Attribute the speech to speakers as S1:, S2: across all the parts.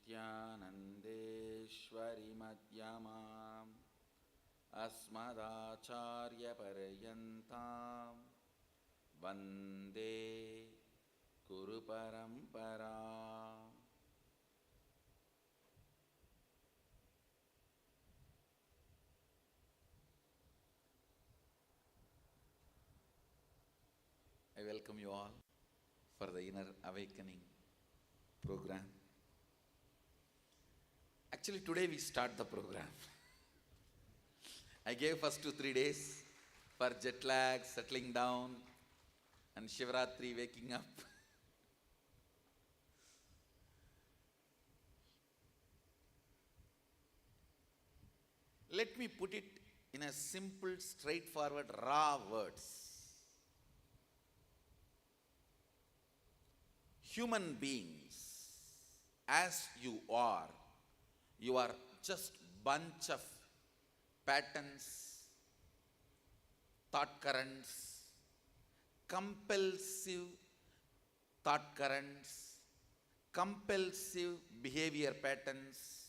S1: Nithyanandeshwari madhyamam asmadacharya paryantam vande Guru parampara. I welcome you all for the Inner Awakening program. Actually, today we start the program. I gave first 2-3 days for jet lag, settling down, and Shivratri, waking up. Let me put it in a simple, straightforward, raw words. Human beings, as you are just bunch of patterns, thought currents, compulsive thought currents, compulsive behavior patterns,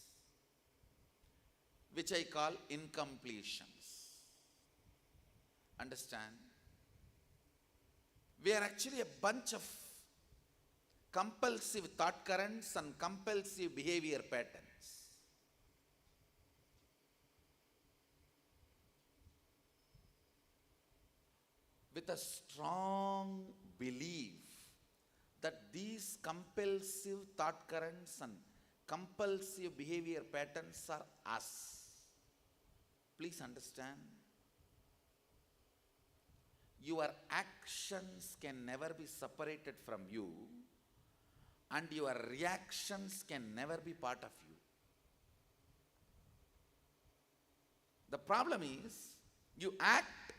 S1: which I call incompletions. Understand? We are actually a bunch of compulsive thought currents and compulsive behavior patterns. With a strong belief that these compulsive thought currents and compulsive behavior patterns are us. Please understand. Your actions can never be separated from you, and your reactions can never be part of you. The problem is, you act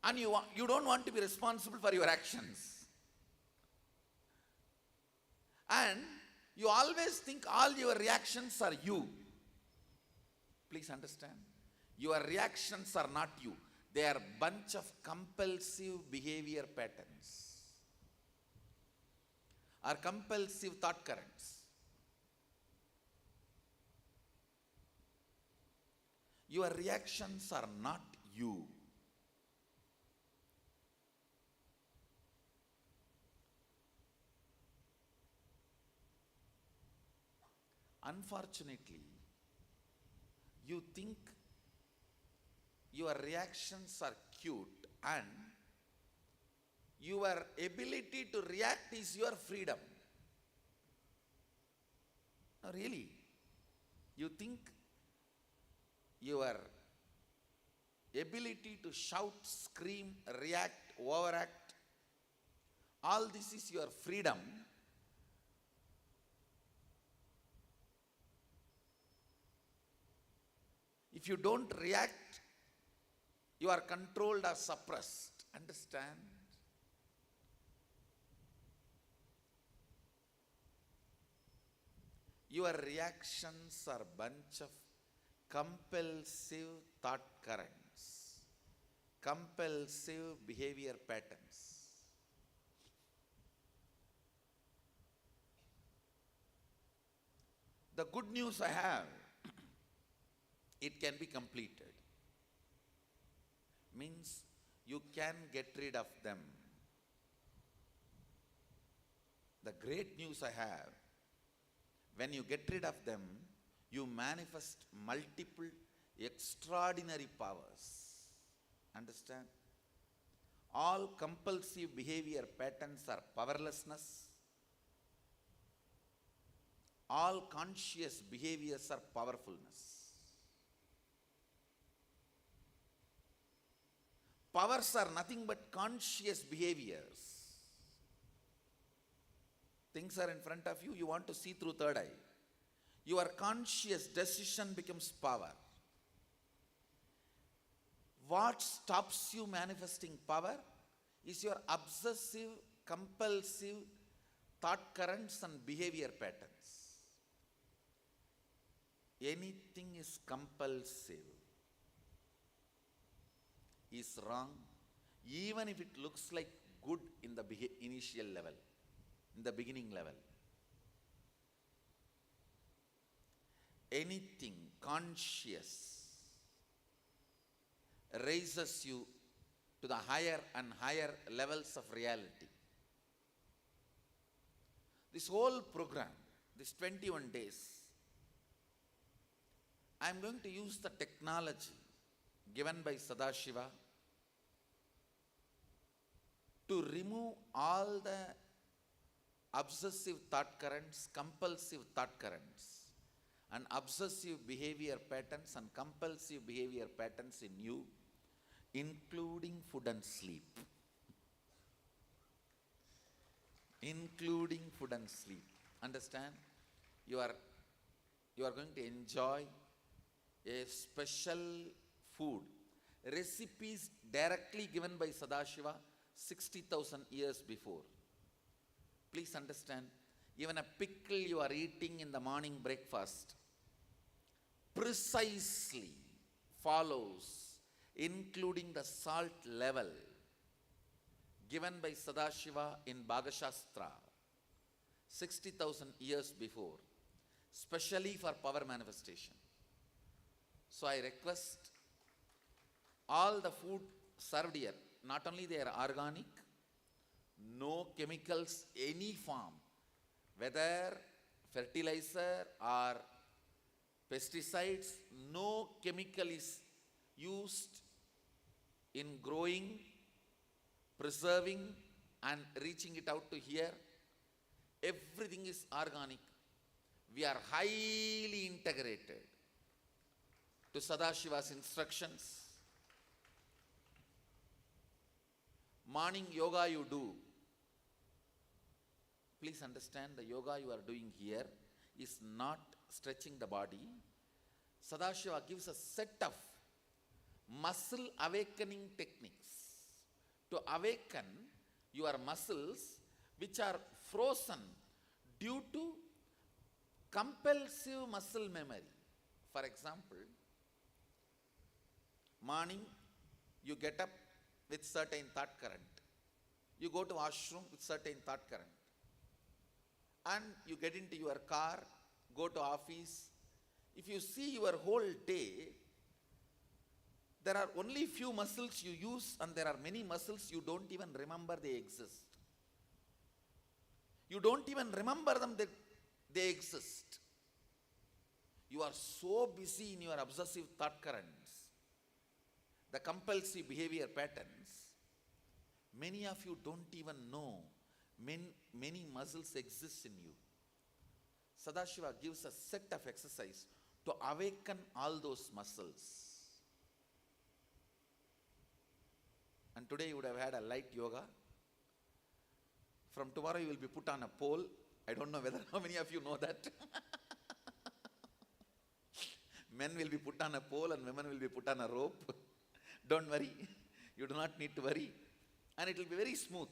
S1: and you don't want to be responsible for your actions. And you always think all your reactions are you. Please understand. Your reactions are not you. They are a bunch of compulsive behavior patterns or compulsive thought currents. Your reactions are not you. Unfortunately, you think your reactions are cute and your ability to react is your freedom. No, really. You think your ability to shout, scream, react, overact, all this is your freedom. If you don't react, you are controlled or suppressed. Understand? Your reactions are a bunch of compulsive thought currents, compulsive behavior patterns. The good news I have, it can be completed. Means you can get rid of them. The great news I have, when you get rid of them, you manifest multiple extraordinary powers. Understand? All compulsive behavior patterns are powerlessness. All conscious behaviors are powerfulness. Powers are nothing but conscious behaviors. Things are in front of you, you want to see through third eye. Your conscious decision becomes power. What stops you manifesting power is your obsessive, compulsive thought currents and behavior patterns. Anything is compulsive is wrong, even if it looks like good in the initial level, in the beginning level. anything conscious raises you to the higher and higher levels of reality. This whole program, this 21 days, I am going to use the technology given by Sadashiva to remove all the obsessive thought currents, compulsive thought currents, and obsessive behavior patterns and compulsive behavior patterns in you, including food and sleep. Including food and sleep. Understand? You are going to enjoy a special food, recipes directly given by Sadashiva 60,000 years before. Please understand, even a pickle you are eating in the morning breakfast precisely follows, including the salt level given by Sadashiva in Bhagashastra 60,000 years before, specially for power manifestation. So I request all the food served here, not only they are organic, no chemicals, any form, whether fertilizer or pesticides, no chemical is used in growing, preserving and reaching it out to here. Everything is organic. We are highly integrated to Sadashiva's instructions. Morning yoga you do. Please understand, the yoga you are doing here is not stretching the body. Sadashiva gives a set of muscle awakening techniques to awaken your muscles which are frozen due to compulsive muscle memory. For example, morning you get up with certain thought current. You go to washroom with certain thought current. And you get into your car, go to office. If you see your whole day, there are only few muscles you use and there are many muscles you don't even remember they exist. You don't even remember them that they exist. You are so busy in your obsessive thought currents, the compulsive behavior patterns, many of you don't even know many muscles exist in you. Sadashiva gives a set of exercise to awaken all those muscles. And today you would have had a light yoga. From tomorrow you will be put on a pole. I don't know whether how many of you know that. Men will be put on a pole and women will be put on a rope. Don't worry. You do not need to worry. And it will be very smooth.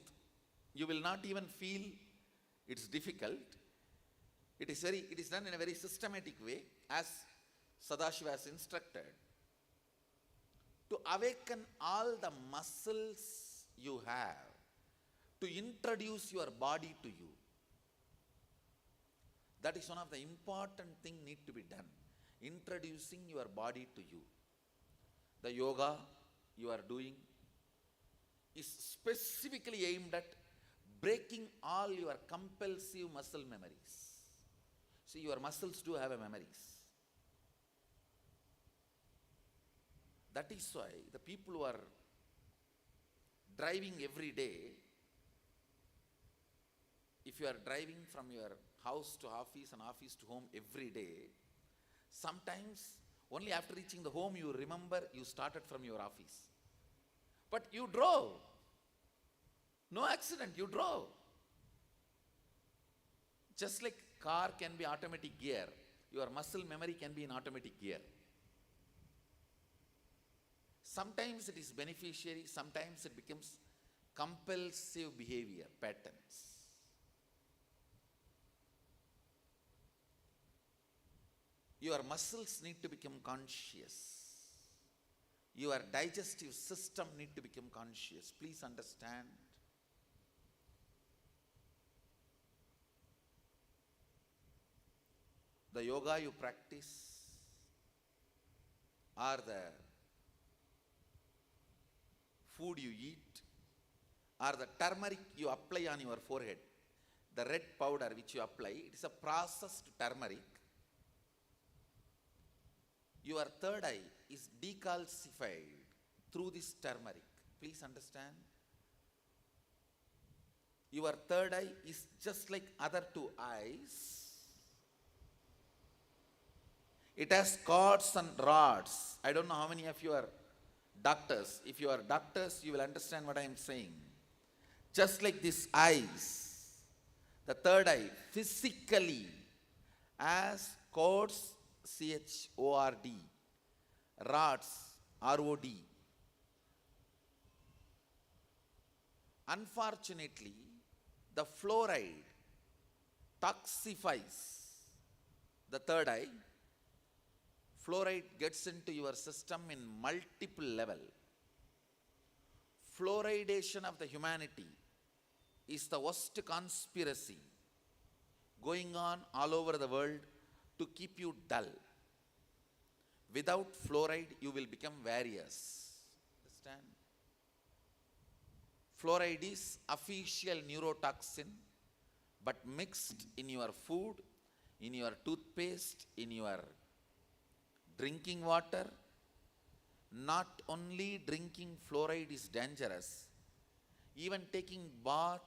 S1: You will not even feel it's difficult. It is done in a very systematic way as Sadashiva has instructed to awaken all the muscles you have, to introduce your body to you. That is one of the important things need to be done. Introducing your body to you. The yoga you are doing is specifically aimed at breaking all your compulsive muscle memories. See, your muscles do have a memories. That is why the people who are driving every day, if you are driving from your house to office and office to home every day, sometimes only after reaching the home you remember you started from your office. But you drove. No accident, you drove. Just like car can be automatic gear, your muscle memory can be in automatic gear. Sometimes it is beneficiary, sometimes it becomes compulsive behavior patterns. Your muscles need to become conscious. Your digestive system need to become conscious. Please understand. The yoga you practice or the food you eat, or the turmeric you apply on your forehead, the red powder which you apply, it is a processed turmeric. Your third eye is decalcified through this turmeric. Please understand. Your third eye is just like other two eyes. It has cords and rods. I don't know how many of you are doctors. If you are doctors, you will understand what I am saying. Just like these eyes, the third eye physically has cords, C-H-O-R-D, rods, R-O-D. Unfortunately, the fluoride toxifies the third eye. Fluoride gets into your system in multiple level. Fluoridation of the humanity is the worst conspiracy going on all over the world to keep you dull. Without fluoride, you will become various. Understand? Fluoride is official neurotoxin, but mixed in your food, in your toothpaste, in your drinking water. Not only drinking fluoride is dangerous, even taking bath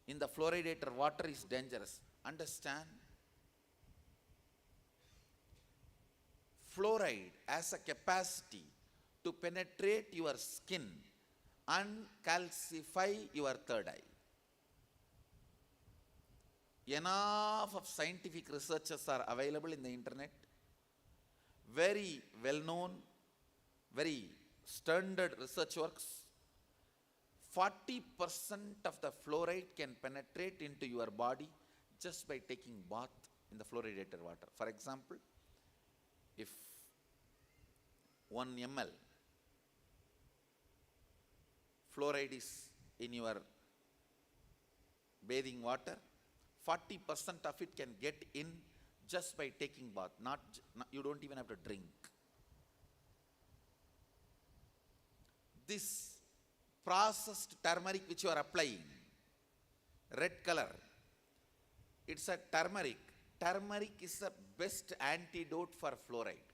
S1: in the fluoridated water is dangerous. Understand? Fluoride has a capacity to penetrate your skin and calcify your third eye. Enough of scientific researches are available in the internet. Very well known, very standard research works. 40% of the fluoride can penetrate into your body just by taking bath in the fluoridated water. For example, if 1 ml fluoride is in your bathing water, 40% of it can get in just by taking bath. You don't even have to drink. This processed turmeric which you are applying, red color, it's a turmeric. Turmeric is the best antidote for fluoride.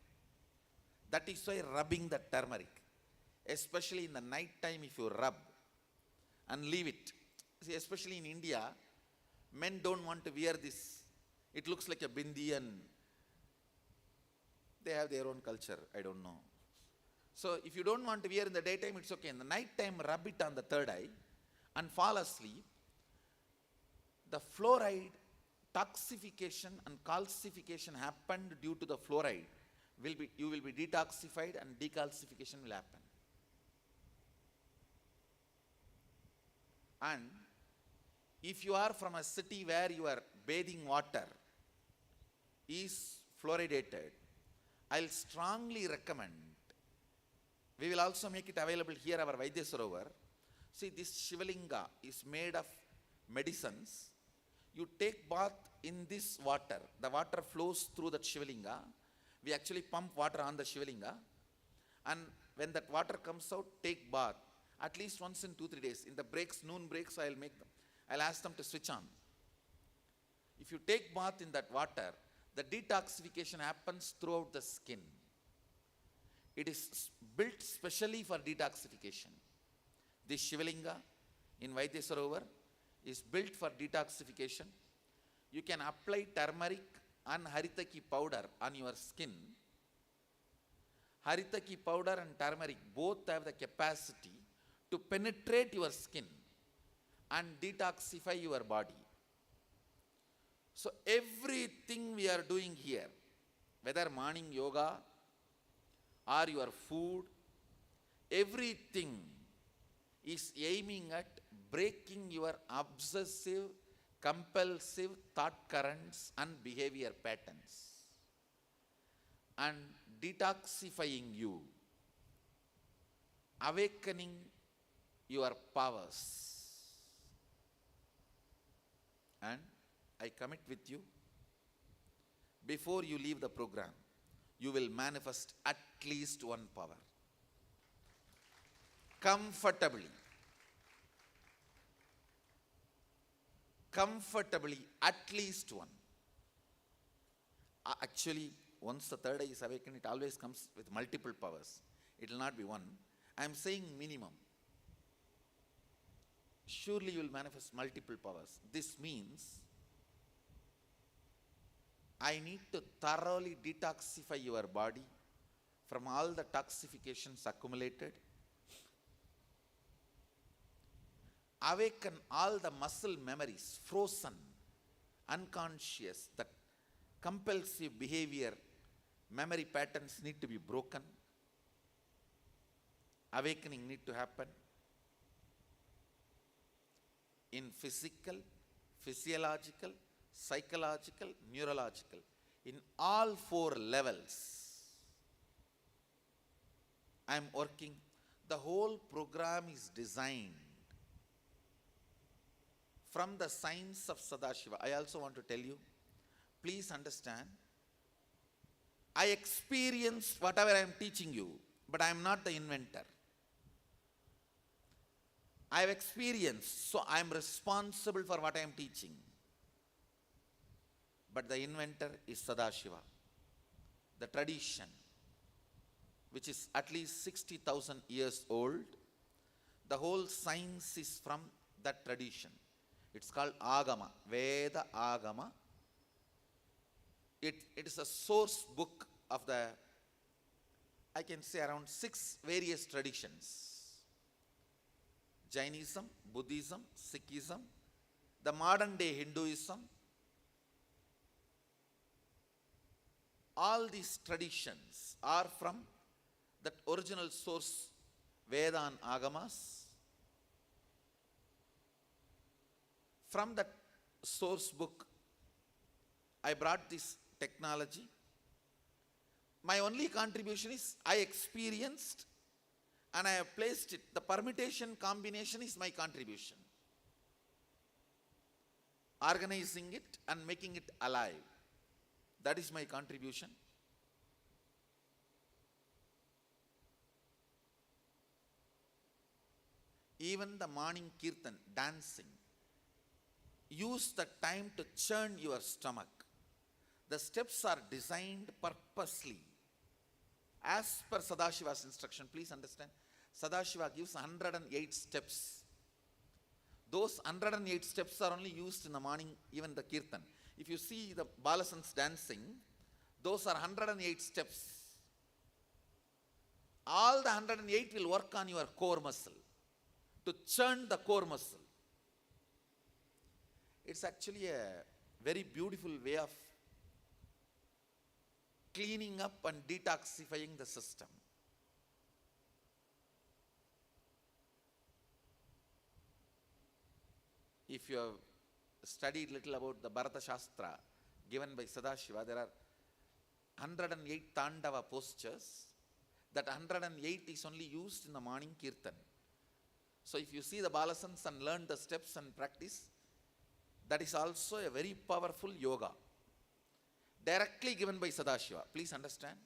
S1: That is why rubbing the turmeric, especially in the night time, if you rub and leave it. See, especially in India, men don't want to wear this. It looks like a bindi and they have their own culture. I don't know. So if you don't want to wear in the daytime, it's okay. In the night time, rub it on the third eye and fall asleep. The fluoride toxification and calcification happened due to the fluoride. You will be detoxified and decalcification will happen. And if you are from a city where your bathing water is fluoridated, I'll strongly recommend. We will also make it available here, our Vaidya Sarovar. See, this Shivalinga is made of medicines. You take bath in this water. The water flows through that Shivalinga. We actually pump water on the Shivalinga. And when that water comes out, take bath. At least once in 2-3 days. In the breaks, noon breaks, I'll ask them to switch on. If you take bath in that water, the detoxification happens throughout the skin. It is built specially for detoxification. This Shivalinga in Vaidya Sarovar is built for detoxification. You can apply turmeric and haritaki powder on your skin. Haritaki powder and turmeric both have the capacity to penetrate your skin and detoxify your body. So everything we are doing here, whether morning yoga or your food, everything is aiming at breaking your obsessive, compulsive thought currents and behavior patterns and detoxifying you, awakening your powers. And I commit with you, before you leave the program, you will manifest at least one power. Comfortably. Comfortably, at least one. Actually, once the third eye is awakened, it always comes with multiple powers. It will not be one. I am saying minimum. Surely you will manifest multiple powers. This means I need to thoroughly detoxify your body from all the toxifications accumulated. Awaken all the muscle memories, frozen, unconscious, that compulsive behavior, memory patterns need to be broken. Awakening need to happen in physical, physiological, psychological, neurological, in all four levels. I am working. The whole program is designed from the science of Sadashiva. I also want to tell you, please understand, I experience whatever I am teaching you, but I am not the inventor. I have experienced, so I am responsible for what I am teaching. But the inventor is Sadashiva, the tradition, which is at least 60,000 years old. The whole science is from that tradition. It's called Agama, Veda Agama. It is a source book of the, I can say, around 6 various traditions. Jainism, Buddhism, Sikhism, the modern day Hinduism. All these traditions are from that original source, Veda and Agamas. From that source book, I brought this technology. My only contribution is I experienced and I have placed it. The permutation combination is my contribution. Organizing it and making it alive. That is my contribution. Even the morning kirtan, dancing, use the time to churn your stomach. The steps are designed purposely as per Sadashiva's instruction. Please understand, Sadashiva gives 108 steps. Those 108 steps are only used in the morning, even the kirtan. If you see the Balasans dancing, those are 108 steps. All the 108 will work on your core muscle, to churn the core muscle. It's actually a very beautiful way of cleaning up and detoxifying the system. If you have studied little about the Bharata Shastra given by Sadashiva, there are 108 Tandava postures. That 108 is only used in the morning kirtan. So if you see the Balasans and learn the steps and practice, that is also a very powerful yoga, directly given by Sadashiva. Please understand.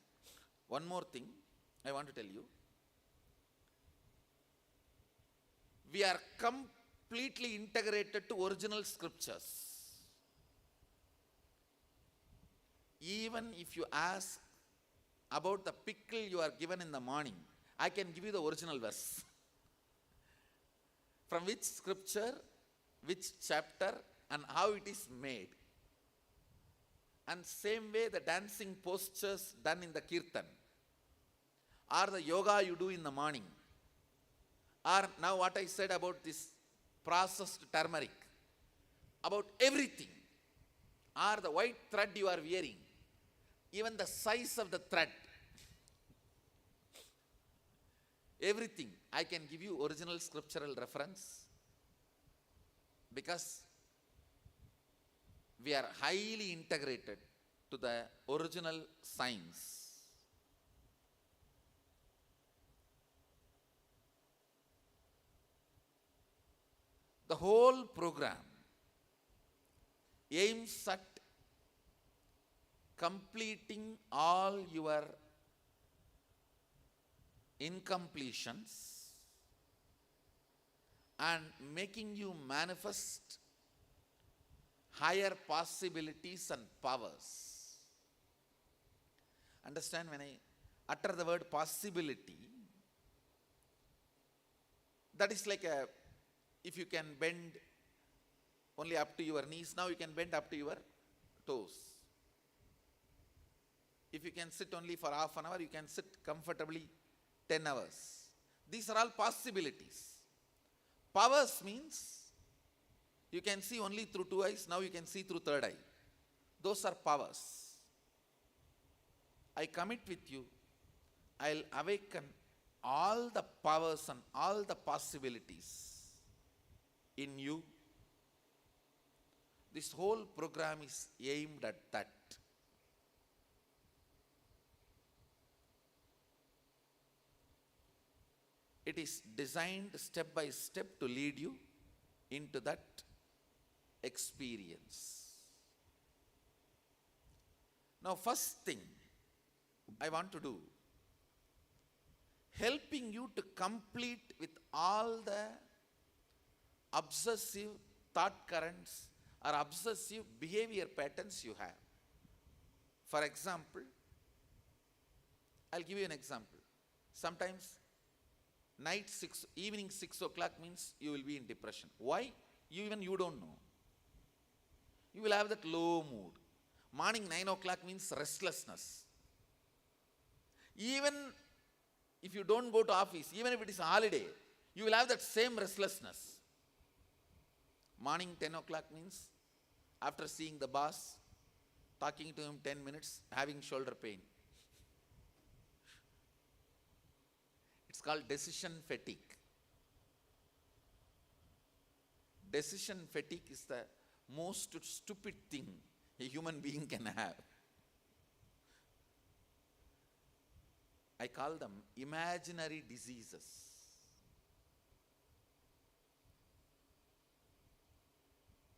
S1: One more thing I want to tell you. We are completely integrated to original scriptures. Even if you ask about the pickle you are given in the morning, I can give you the original verse. From which scripture, which chapter, and how it is made. And same way the dancing postures done in the kirtan, or the yoga you do in the morning, or now what I said about this processed turmeric, about everything, or the white thread you are wearing, even the size of the thread, everything, I can give you original scriptural reference, because we are highly integrated to the original science. The whole program aims at completing all your incompletions and making you manifest higher possibilities and powers. Understand, when I utter the word possibility, that is like if you can bend only up to your knees, now you can bend up to your toes. If you can sit only for half an hour, you can sit comfortably 10 hours. These are all possibilities. Powers means you can see only through two eyes, now you can see through third eye. Those are powers. I commit with you, I'll awaken all the powers and all the possibilities in you. This whole program is aimed at that. It is designed step by step to lead you into that experience. Now, first thing I want to do, helping you to complete with all the obsessive thought currents or obsessive behavior patterns you have. For example, I'll give you an example. Sometimes evening 6 o'clock means you will be in depression. Why? Even you don't know. You will have that low mood. Morning 9 o'clock means restlessness. Even if you don't go to office, even if it is a holiday, you will have that same restlessness. Morning 10 o'clock means after seeing the boss, talking to him 10 minutes, having shoulder pain. It's called decision fatigue. Decision fatigue is the most stupid thing a human being can have. I call them imaginary diseases.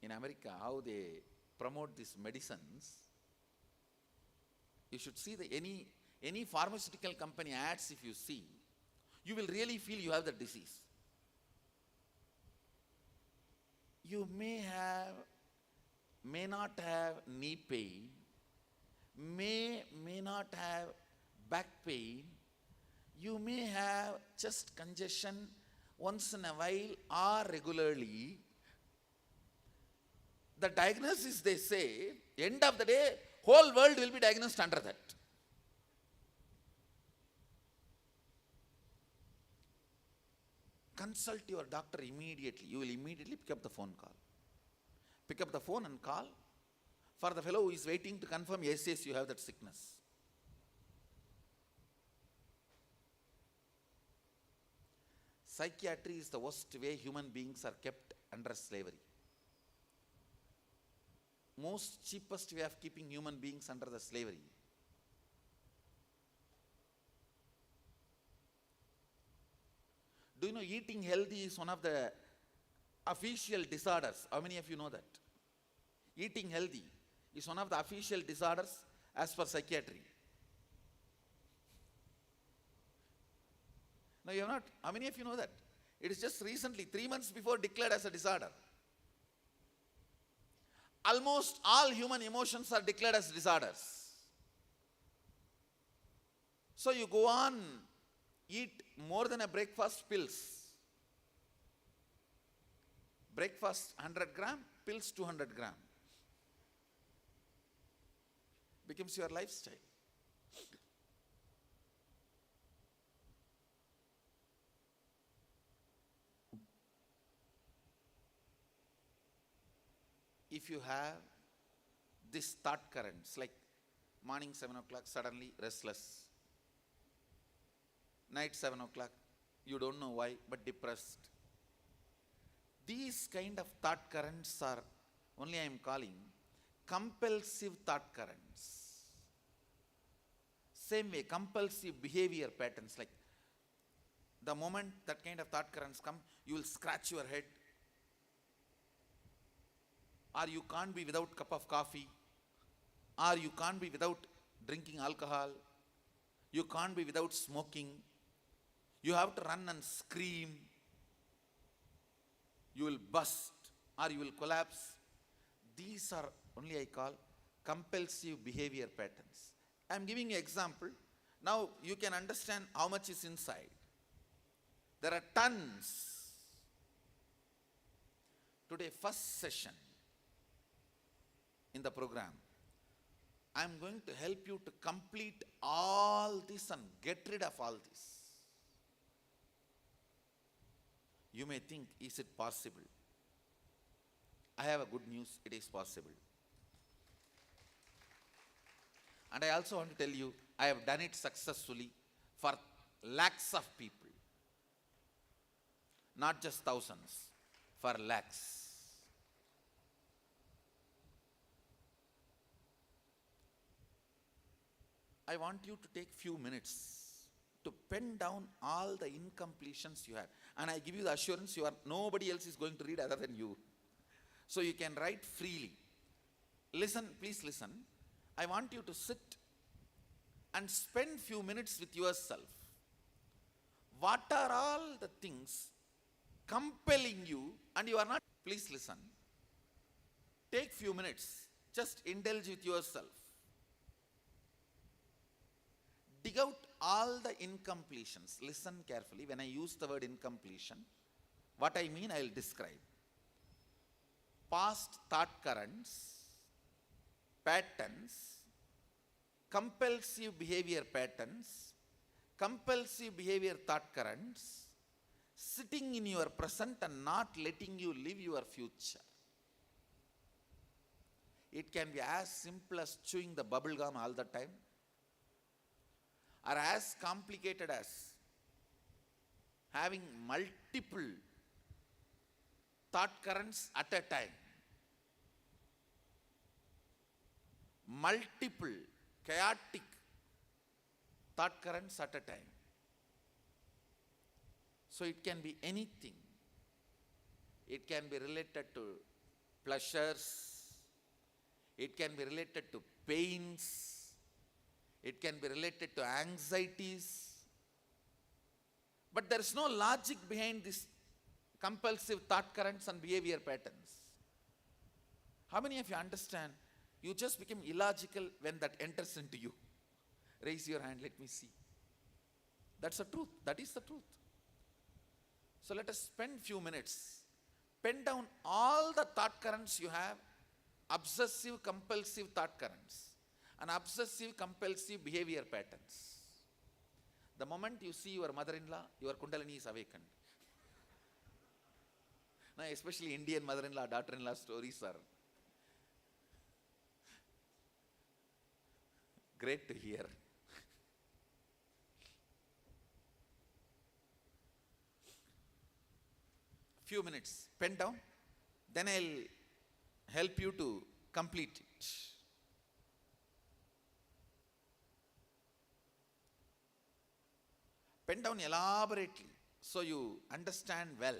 S1: In America, how they promote these medicines, you should see any pharmaceutical company ads. If you see, you will really feel you have the disease. You may not have knee pain, may not have back pain, you may have chest congestion once in a while or regularly. The diagnosis, they say, end of the day, whole world will be diagnosed under that. Consult your doctor immediately. You will immediately pick up the phone call. Pick up the phone and call for the fellow who is waiting to confirm, yes, you have that sickness. Psychiatry is the worst way human beings are kept under slavery. Most cheapest way of keeping human beings under the slavery. Do you know eating healthy is one of the official disorders? How many of you know that? Eating healthy is one of the official disorders as per psychiatry. No, you have not. How many of you know that? It is just recently, 3 months before, declared as a disorder. Almost all human emotions are declared as disorders. So you go on, eat more than a breakfast, pills. Breakfast 100 gram, pills 200 gram. Becomes your lifestyle. If you have this thought currents, like morning 7 o'clock, suddenly restless. Night 7 o'clock, you don't know why, but depressed. These kind of thought currents are only I am calling compulsive thought currents. Same way, compulsive behavior patterns, like the moment that kind of thought currents come, you will scratch your head, or you can't be without cup of coffee. or you can't be without drinking alcohol, you can't be without smoking, you have to run and scream, you will bust or you will collapse. These are only I call compulsive behavior patterns. I am giving you example. Now you can understand how much is inside. There are tons. Today, first session in the program, I am going to help you to complete all this and get rid of all this. You may think, is it possible? I have a good news, it is possible. And I also want to tell you, I have done it successfully for lakhs of people. Not just thousands, for lakhs. I want you to take few minutes to pen down all the incompletions you have. And I give you the assurance nobody else is going to read other than you. So you can write freely. Listen, please listen. I want you to sit and spend few minutes with yourself. What are all the things compelling you and you are not? Please listen. Take few minutes. Just indulge with yourself. Dig out all the incompletions. Listen carefully. When I use the word incompletion, what I mean I will describe. Past thought currents, patterns, compulsive behavior patterns, compulsive behavior thought currents, sitting in your present and not letting you live your future. It can be as simple as chewing the bubble gum all the time, or as complicated as having multiple thought currents at a time. Multiple chaotic thought currents at a time. So it can be anything. It can be related to pleasures. It can be related to pains. It can be related to anxieties. But there is no logic behind these compulsive thought currents and behavior patterns. How many of you understand you just become illogical when that enters into you? Raise your hand, let me see. That's the truth. That is the truth. So let us spend few minutes. Pen down all the thought currents you have, obsessive compulsive thought currents and obsessive compulsive behavior patterns. The moment you see your mother-in-law, your Kundalini is awakened. Now, especially Indian mother-in-law, daughter-in-law stories are great to hear. Few minutes, pen down, then I'll help you to complete it. Pen down elaborately so you understand well.